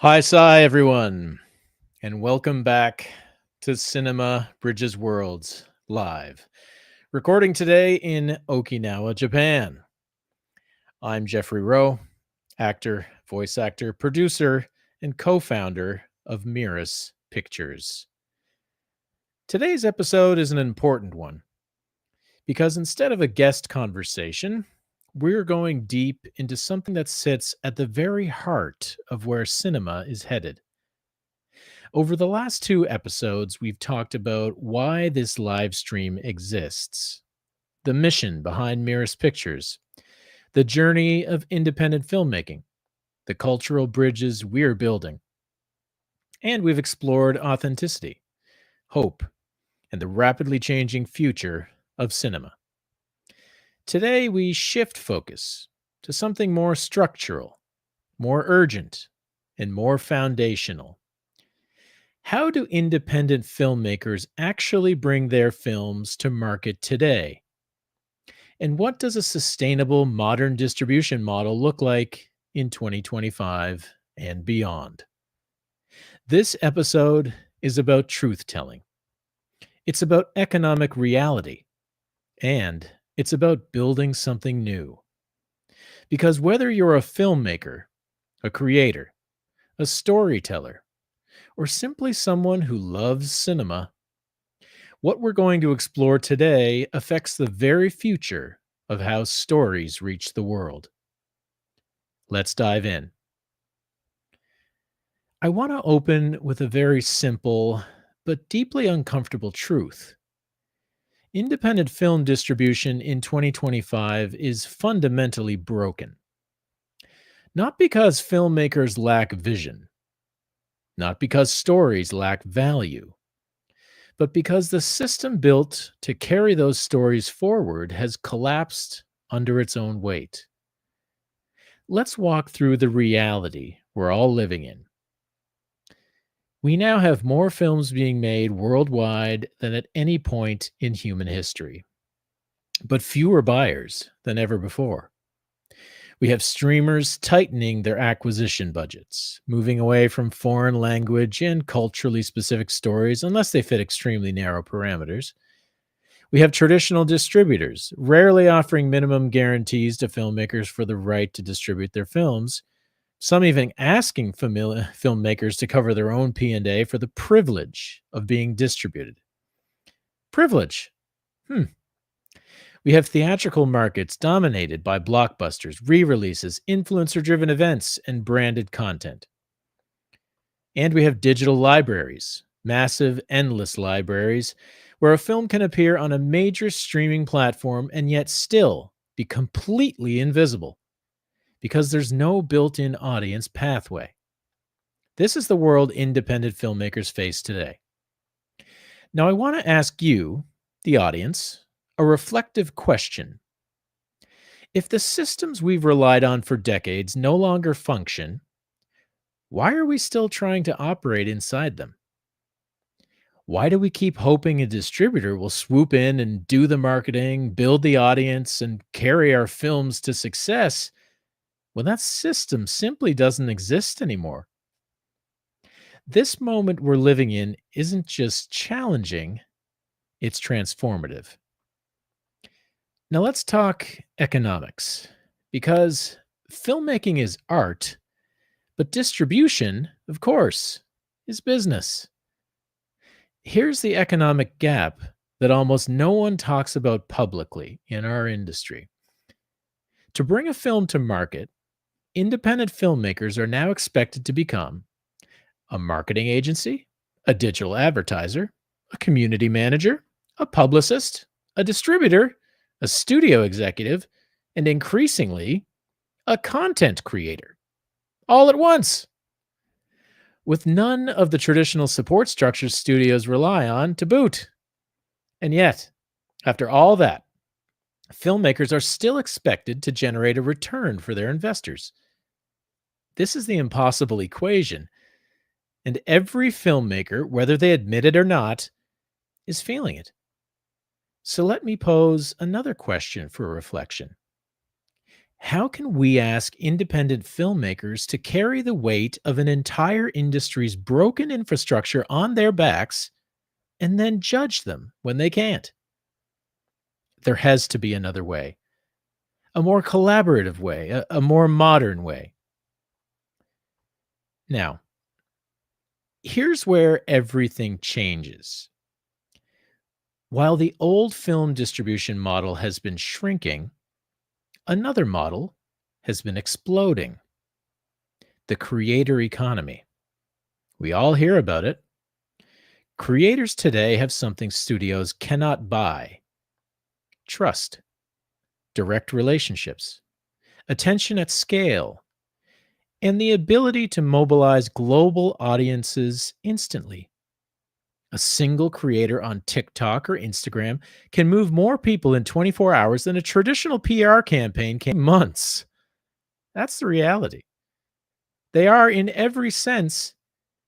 Hi, Sai, everyone, and welcome back to Cinema Bridges Worlds Live. Recording today in Okinawa, Japan. I'm Jeffrey Rowe, actor, voice actor, producer, and co founder of Mirus Pictures. Today's episode is an important one because instead of a guest conversation, we're going deep into something that sits at the very heart of where cinema is headed. Over the last two episodes, we've talked about why this live stream exists, the mission behind Mirus Pictures, the journey of independent filmmaking, the cultural bridges we're building, and we've explored authenticity, hope, and the rapidly changing future of cinema. Today, we shift focus to something more structural, more urgent, and more foundational. How do independent filmmakers actually bring their films to market today? And what does a sustainable modern distribution model look like in 2025 and beyond? This episode is about truth telling, it's about economic reality, and it's about building something new. Because whether you're a filmmaker, a creator, a storyteller, or simply someone who loves cinema, what we're going to explore today affects the very future of how stories reach the world. Let's dive in. I want to open with a very simple but deeply uncomfortable truth. Independent film distribution in 2025 is fundamentally broken. Not because filmmakers lack vision, not because stories lack value, but because the system built to carry those stories forward has collapsed under its own weight. Let's walk through the reality we're all living in. We now have more films being made worldwide than at any point in human history, but fewer buyers than ever before. We have streamers tightening their acquisition budgets, moving away from foreign language and culturally specific stories unless they fit extremely narrow parameters. We have traditional distributors rarely offering minimum guarantees to filmmakers for the right to distribute their films, some even asking filmmakers to cover their own P&A for the privilege of being distributed. Privilege. We have theatrical markets dominated by blockbusters, re-releases, influencer-driven events, and branded content. And we have digital libraries, massive, endless libraries, where a film can appear on a major streaming platform and yet still be completely invisible because there's no built-in audience pathway. This is the world independent filmmakers face today. Now, I want to ask you, the audience, a reflective question. If the systems we've relied on for decades no longer function, why are we still trying to operate inside them? Why do we keep hoping a distributor will swoop in and do the marketing, build the audience, and carry our films to success when that system simply doesn't exist anymore? This moment we're living in isn't just challenging, it's transformative. Now let's talk economics, because filmmaking is art, but distribution, of course, is business. Here's the economic gap that almost no one talks about publicly in our industry. To bring a film to market, independent filmmakers are now expected to become a marketing agency, a digital advertiser, a community manager, a publicist, a distributor, a studio executive, and increasingly, a content creator, all at once, with none of the traditional support structures studios rely on to boot. And yet, after all that, filmmakers are still expected to generate a return for their investors. This is the impossible equation, and every filmmaker, whether they admit it or not, is feeling it. So let me pose another question for reflection. How can we ask independent filmmakers to carry the weight of an entire industry's broken infrastructure on their backs and then judge them when they can't? There has to be another way, a more collaborative way, a more modern way. Now, here's where everything changes. While the old film distribution model has been shrinking, another model has been exploding: the creator economy. We all hear about it. Creators today have something studios cannot buy: trust, direct relationships, attention at scale, and the ability to mobilize global audiences instantly. A single creator on TikTok or Instagram can move more people in 24 hours than a traditional PR campaign can in months. That's the reality. They are, in every sense,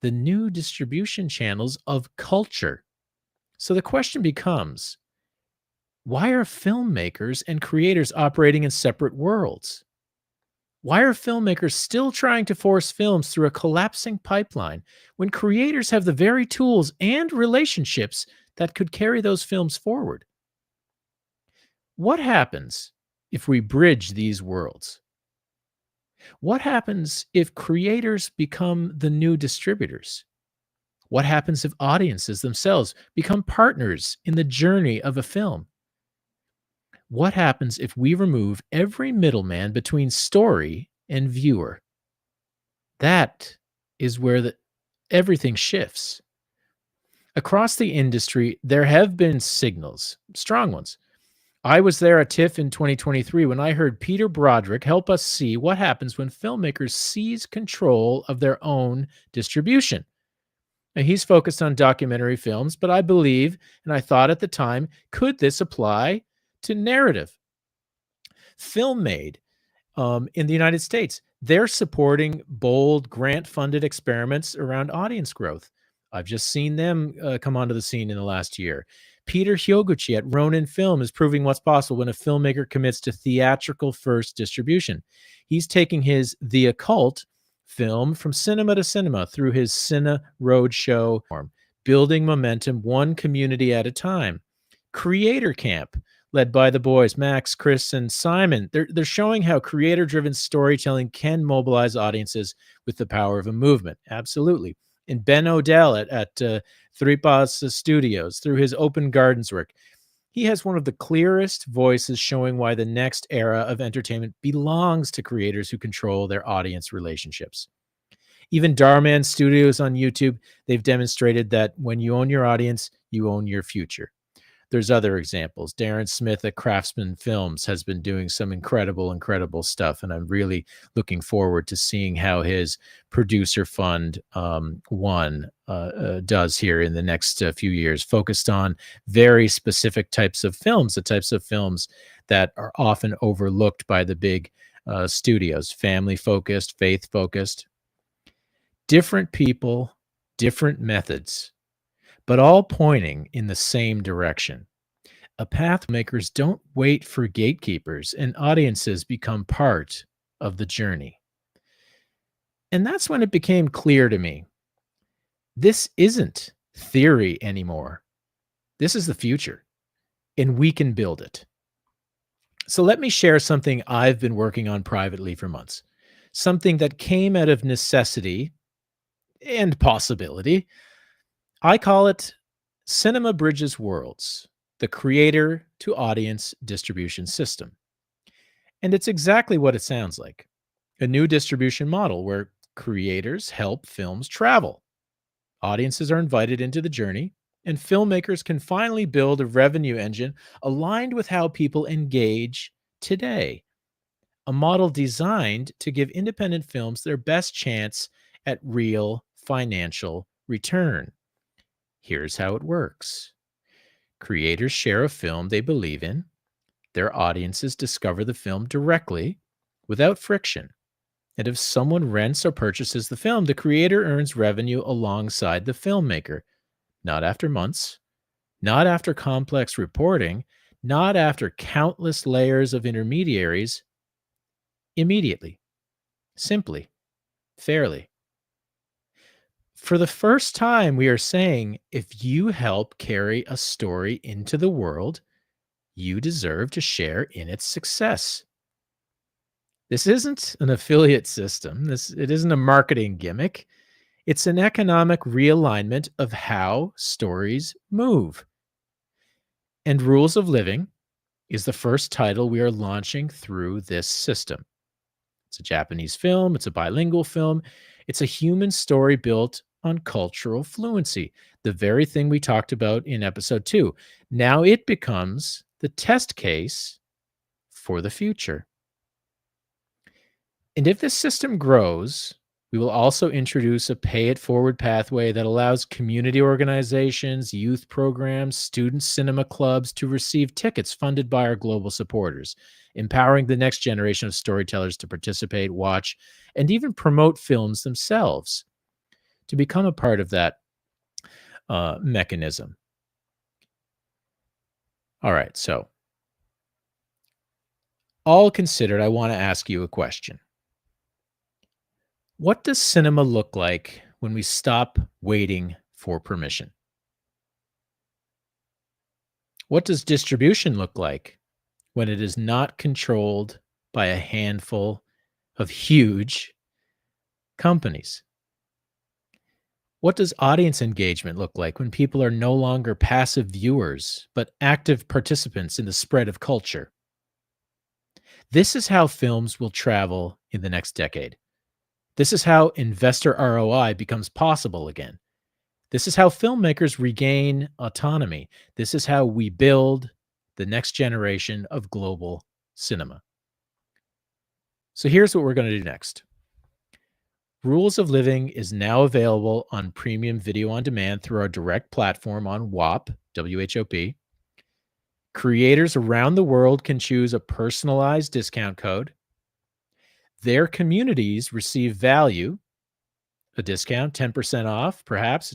the new distribution channels of culture. So the question becomes, why are filmmakers and creators operating in separate worlds? Why are filmmakers still trying to force films through a collapsing pipeline when creators have the very tools and relationships that could carry those films forward? What happens if we bridge these worlds? What happens if creators become the new distributors? What happens if audiences themselves become partners in the journey of a film? What happens if we remove every middleman between story and viewer? That is where everything shifts. Across the industry, there have been signals, strong ones. I was there at TIFF in 2023 when I heard Peter Broderick help us see what happens when filmmakers seize control of their own distribution. Now, he's focused on documentary films, but I believe, and I thought at the time, could this apply to narrative? Film Made in the United States, they're supporting bold grant-funded experiments around audience growth. I've just seen them come onto the scene in the last year. Peter Hyoguchi at Ronin Film is proving what's possible when a filmmaker commits to theatrical first distribution. He's taking his The Occult film from cinema to cinema through his Cine Roadshow, building momentum one community at a time. Creator Camp, led by the boys, Max, Chris, and Simon. They're showing how creator-driven storytelling can mobilize audiences with the power of a movement. Absolutely. And Ben Odell at Thripas Studios, through his Open Gardens work, he has one of the clearest voices showing why the next era of entertainment belongs to creators who control their audience relationships. Even Darman Studios on YouTube, they've demonstrated that when you own your audience, you own your future. There's other examples. Darren Smith at Craftsman Films has been doing some incredible stuff, and I'm really looking forward to seeing how his producer fund does here in the next few years, focused on very specific types of films, the types of films that are often overlooked by the big studios: family-focused, faith-focused. Different people, different methods, but all pointing in the same direction. A path makers don't wait for gatekeepers, and audiences become part of the journey. And that's when it became clear to me, this isn't theory anymore. This is the future, and we can build it. So let me share something I've been working on privately for months, something that came out of necessity and possibility. I call it Cinema Bridges Worlds, the creator to audience distribution system. And it's exactly what it sounds like: a new distribution model where creators help films travel, audiences are invited into the journey, and filmmakers can finally build a revenue engine aligned with how people engage today. A model designed to give independent films their best chance at real financial return. Here's how it works. Creators share a film they believe in. Their audiences discover the film directly, without friction. And if someone rents or purchases the film, the creator earns revenue alongside the filmmaker, not after months, not after complex reporting, not after countless layers of intermediaries. immediately, simply, fairly. For the first time, we are saying if you help carry a story into the world, you deserve to share in its success. This isn't an affiliate system. It isn't a marketing gimmick. It's an economic realignment of how stories move. And Rules of Living is the first title we are launching through this system. It's a Japanese film, it's a bilingual film, it's a human story built on cultural fluency, the very thing we talked about in episode 2. Now it becomes the test case for the future. And if this system grows, we will also introduce a pay it forward pathway that allows community organizations, youth programs, student cinema clubs to receive tickets funded by our global supporters, empowering the next generation of storytellers to participate, watch, and even promote films themselves to become a part of that mechanism. All right, so all considered, I want to ask you a question. What does cinema look like when we stop waiting for permission? What does distribution look like when it is not controlled by a handful of huge companies? What does audience engagement look like when people are no longer passive viewers, but active participants in the spread of culture? This is how films will travel in the next decade. This is how investor ROI becomes possible again. This is how filmmakers regain autonomy. This is how we build the next generation of global cinema. So here's what we're going to do next. Rules of Living is now available on premium video on demand through our direct platform on WHOP, WHOP. Creators around the world can choose a personalized discount code. Their communities receive value, a discount, 10% off, perhaps.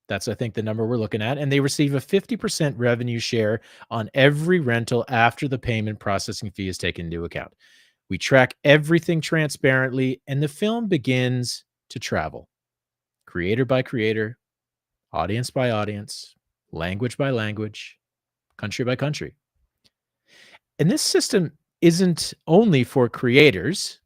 That's, I think, the number we're looking at. And they receive a 50% revenue share on every rental after the payment processing fee is taken into account. We track everything transparently, and the film begins to travel. Creator by creator, audience by audience, language by language, country by country. And this system isn't only for creators.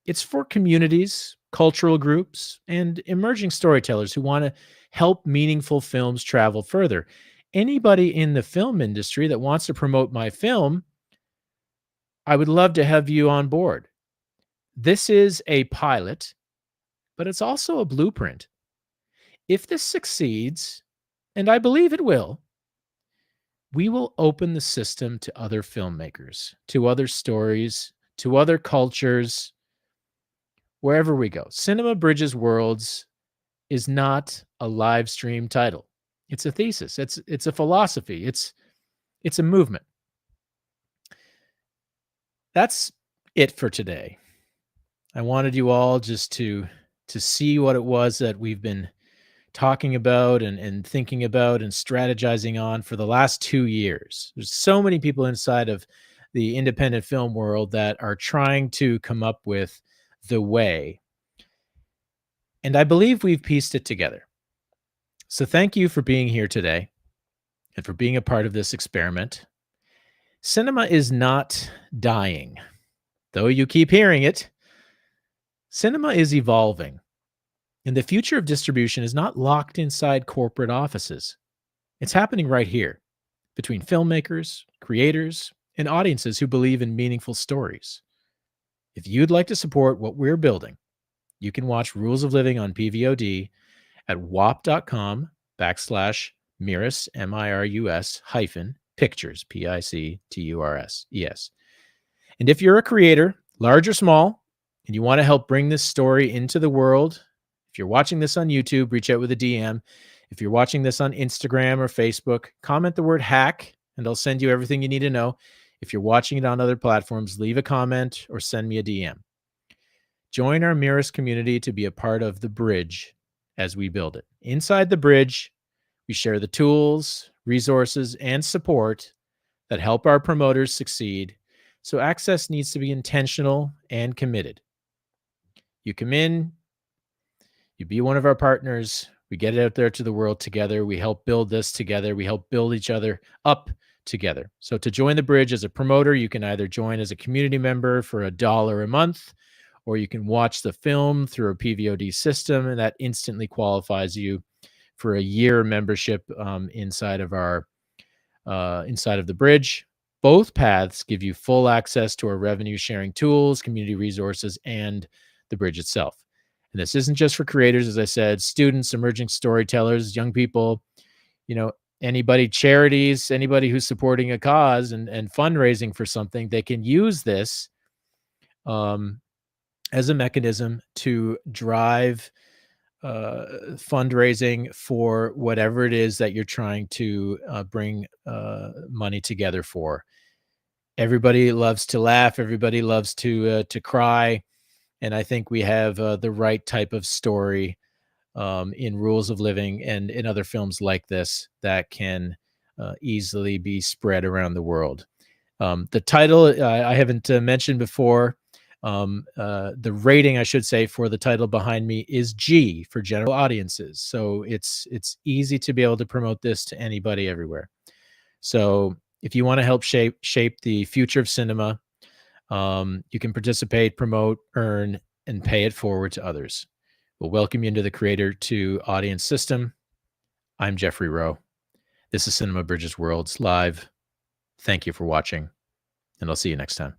It's for communities, cultural groups, and emerging storytellers who want to help meaningful films travel further. Anybody in the film industry that wants to promote my film, I would love to have you on board. This is a pilot, but it's also a blueprint. If this succeeds, and I believe it will, we will open the system to other filmmakers, to other stories, to other cultures, wherever we go. Cinema Bridges Worlds is not a live stream title. It's a thesis. It's a philosophy. It's a movement. That's it for today. I wanted you all just to see what it was that we've been talking about and thinking about and strategizing on for the last 2 years. There's so many people inside of the independent film world that are trying to come up with the way. And I believe we've pieced it together. So thank you for being here today and for being a part of this experiment. Cinema is not dying, though you keep hearing it. Cinema is evolving, and the future of distribution is not locked inside corporate offices. It's happening right here, between filmmakers, creators, and audiences who believe in meaningful stories. If you'd like to support what we're building, you can watch Rules of Living on PVOD at wop.com/Mirus, MIRUS -pictures, PICTURS. And if you're a creator, large or small, and you want to help bring this story into the world, if you're watching this on YouTube, reach out with a DM. If you're watching this on Instagram or Facebook, comment the word hack, and I'll send you everything you need to know. If you're watching it on other platforms, leave a comment or send me a DM. Join our Mirus community to be a part of the bridge as we build it. Inside the bridge, we share the tools, resources, and support that help our promoters succeed So access needs to be intentional and committed. You come in, you be one of our partners. We get it out there to the world together. We help build this together. We help build each other up together. So to join the bridge as a promoter, you can either join as a community member for $1 a month, or you can watch the film through a PVOD system, and that instantly qualifies you for a year membership inside of the bridge. Both paths give you full access to our revenue sharing tools, community resources, and the bridge itself. And this isn't just for creators, as I said, students, emerging storytellers, young people, you know, anybody, charities, anybody who's supporting a cause and fundraising for something, they can use this um, as a mechanism to drive fundraising for whatever it is that you're trying to bring money together for. Everybody loves to laugh. Everybody loves to cry, and I think we have the right type of story in Rules of Living and in other films like this that can easily be spread around the world. The title I haven't mentioned before. The rating, I should say, for the title behind me is G for general audiences. So it's easy to be able to promote this to anybody everywhere. So if you want to help shape the future of cinema, you can participate, promote, earn, and pay it forward to others. We'll welcome you into the creator to audience system. I'm Jeffrey Rowe. This is Cinema Bridges Worlds Live. Thank you for watching, and I'll see you next time.